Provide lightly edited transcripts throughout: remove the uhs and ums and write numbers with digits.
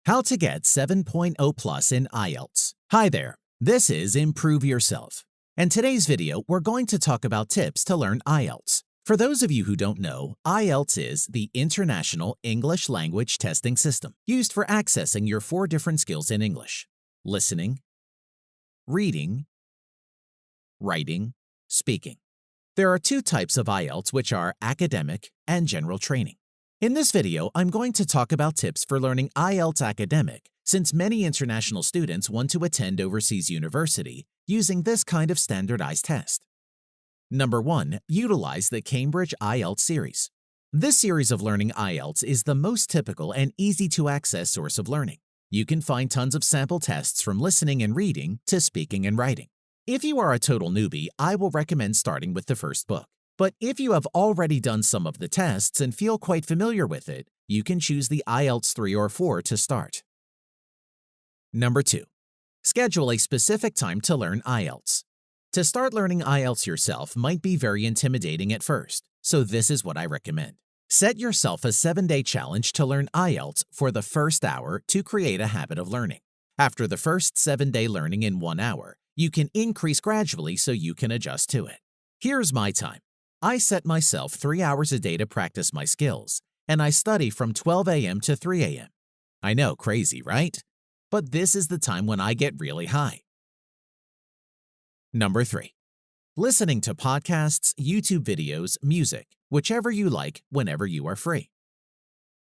How to get 7.0 plus in IELTS. Hi there, this is Improve Yourself. In today's video, we're going to talk about tips to learn IELTS. For those of you who don't know, IELTS is the International English Language Testing System, used for accessing your 4 different skills in English: listening, reading, writing, speaking. There are 2 types of IELTS, which are academic and general training. In this video, I'm going to talk about tips for learning IELTS Academic, since many international students want to attend overseas university using this kind of standardized test. Number 1. Utilize the Cambridge IELTS series. This series of learning IELTS is the most typical and easy-to-access source of learning. You can find tons of sample tests from listening and reading to speaking and writing. If you are a total newbie, I will recommend starting with the first book. But if you have already done some of the tests and feel quite familiar with it, you can choose the IELTS 3 or 4 to start. Number 2. Schedule a specific time to learn IELTS. To start learning IELTS yourself might be very intimidating at first, so this is what I recommend. Set yourself a 7-day challenge to learn IELTS for the first hour to create a habit of learning. After the first 7-day learning in 1 hour, you can increase gradually so you can adjust to it. Here's my time. I set myself 3 hours a day to practice my skills, and I study from 12 a.m. to 3 a.m. I know, crazy, right? But this is the time when I get really high. Number 3. Listening to podcasts, YouTube videos, music, whichever you like, whenever you are free.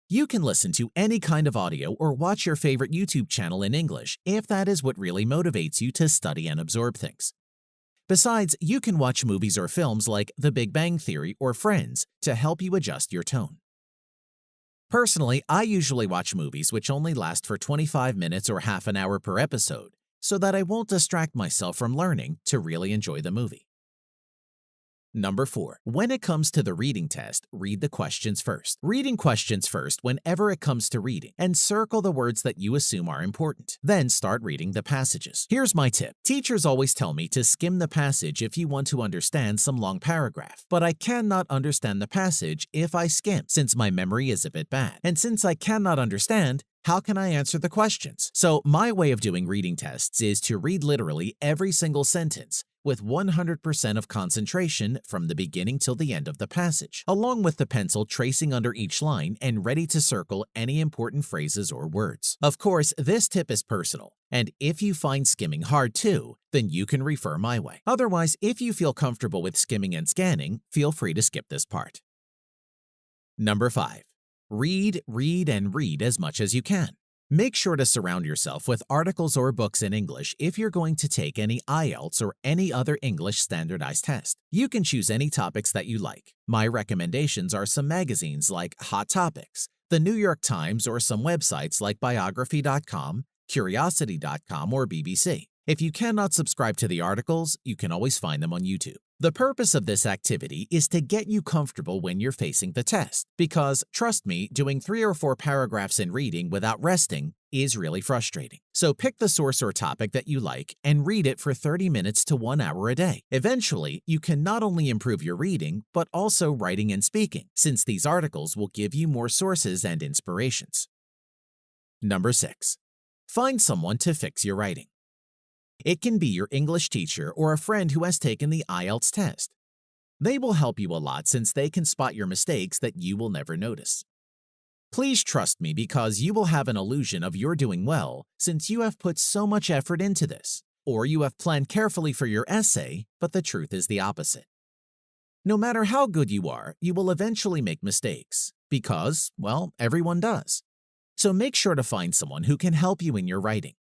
You can listen to any kind of audio or watch your favorite YouTube channel in English if that is what really motivates you to study and absorb things. Besides, you can watch movies or films like The Big Bang Theory or Friends to help you adjust your tone. Personally, I usually watch movies which only last for 25 minutes or half an hour per episode, so that I won't distract myself from learning to really enjoy the movie. Number 4. When it comes to the reading test, read the questions first. Reading questions first whenever it comes to reading, and circle the words that you assume are important. Then start reading the passages. Here's my tip. Teachers always tell me to skim the passage if you want to understand some long paragraph, but I cannot understand the passage if I skim, since my memory is a bit bad. And since I cannot understand, how can I answer the questions? So my way of doing reading tests is to read literally every single sentence with 100% of concentration from the beginning till the end of the passage, along with the pencil tracing under each line and ready to circle any important phrases or words. Of course, this tip is personal, and if you find skimming hard too, then you can refer my way. Otherwise, if you feel comfortable with skimming and scanning, feel free to skip this part. Number 5. Read, read, and read as much as you can. Make sure to surround yourself with articles or books in English if you're going to take any IELTS or any other English standardized test. You can choose any topics that you like. My recommendations are some magazines like Hot Topics, the New York Times, or some websites like biography.com, curiosity.com, or BBC. If you cannot subscribe to the articles, you can always find them on YouTube. The purpose of this activity is to get you comfortable when you're facing the test, because, trust me, doing 3 or 4 paragraphs in reading without resting is really frustrating. So pick the source or topic that you like and read it for 30 minutes to 1 hour a day. Eventually, you can not only improve your reading, but also writing and speaking, since these articles will give you more sources and inspirations. Number 6. Find someone to fix your writing. It can be your English teacher or a friend who has taken the IELTS test. They will help you a lot since they can spot your mistakes that you will never notice. Please trust me, because you will have an illusion of you're doing well since you have put so much effort into this, or you have planned carefully for your essay, but the truth is the opposite. No matter how good you are, you will eventually make mistakes because, well, everyone does. So make sure to find someone who can help you in your writing.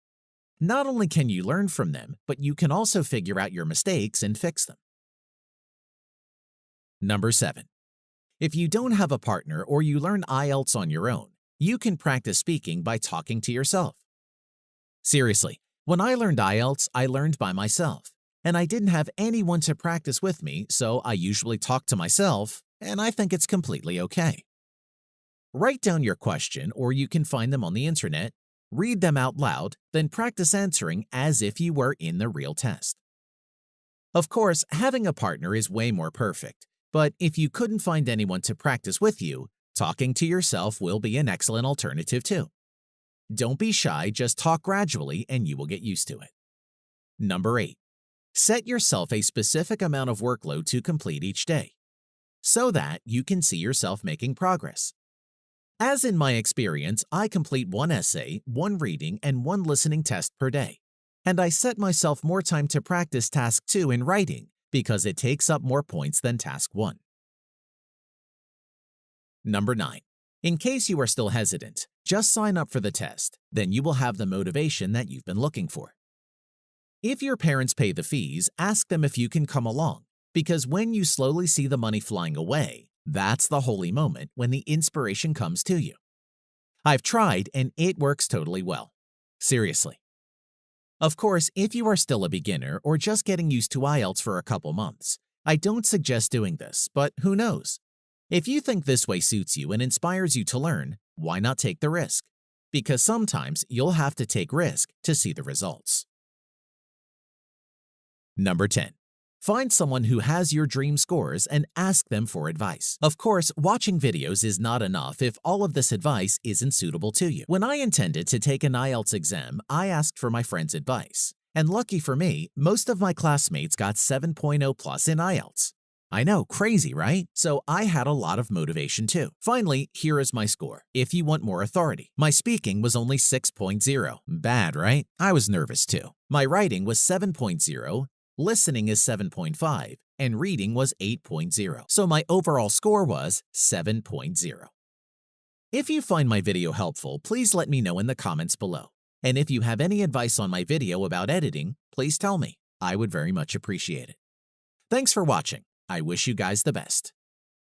Not only can you learn from them, but you can also figure out your mistakes and fix them. Number 7. If you don't have a partner or you learn IELTS on your own, you can practice speaking by talking to yourself. Seriously, when I learned IELTS, I learned by myself, and I didn't have anyone to practice with me, so I usually talk to myself, and I think it's completely okay. Write down your question, or you can find them on the internet. Read them out loud, then practice answering as if you were in the real test. Of course, having a partner is way more perfect, but if you couldn't find anyone to practice with you, talking to yourself will be an excellent alternative too. Don't be shy, just talk gradually and you will get used to it. Number 8. Set yourself a specific amount of workload to complete each day, so that you can see yourself making progress. As in my experience, I complete one essay, one reading, and one listening test per day. And I set myself more time to practice task 2 in writing because it takes up more points than task 1. Number 9. In case you are still hesitant, just sign up for the test. Then you will have the motivation that you've been looking for. If your parents pay the fees, ask them if you can come along, because when you slowly see the money flying away, that's the holy moment when the inspiration comes to you. I've tried and it works totally well. Seriously. Of course, if you are still a beginner or just getting used to IELTS for a couple months, I don't suggest doing this, but who knows? If you think this way suits you and inspires you to learn, why not take the risk? Because sometimes you'll have to take risk to see the results. Number 10. Find someone who has your dream scores and ask them for advice. Of course, watching videos is not enough if all of this advice isn't suitable to you. When I intended to take an IELTS exam, I asked for my friend's advice. And lucky for me, most of my classmates got 7.0 plus in IELTS. I know, crazy, right? So I had a lot of motivation too. Finally, here is my score. If you want more authority, my speaking was only 6.0. Bad, right? I was nervous too. My writing was 7.0. Listening is 7.5, and reading was 8.0, so my overall score was 7.0. If you find my video helpful, please let me know in the comments below. And if you have any advice on my video about editing, please tell me. I would very much appreciate it. Thanks for watching. I wish you guys the best.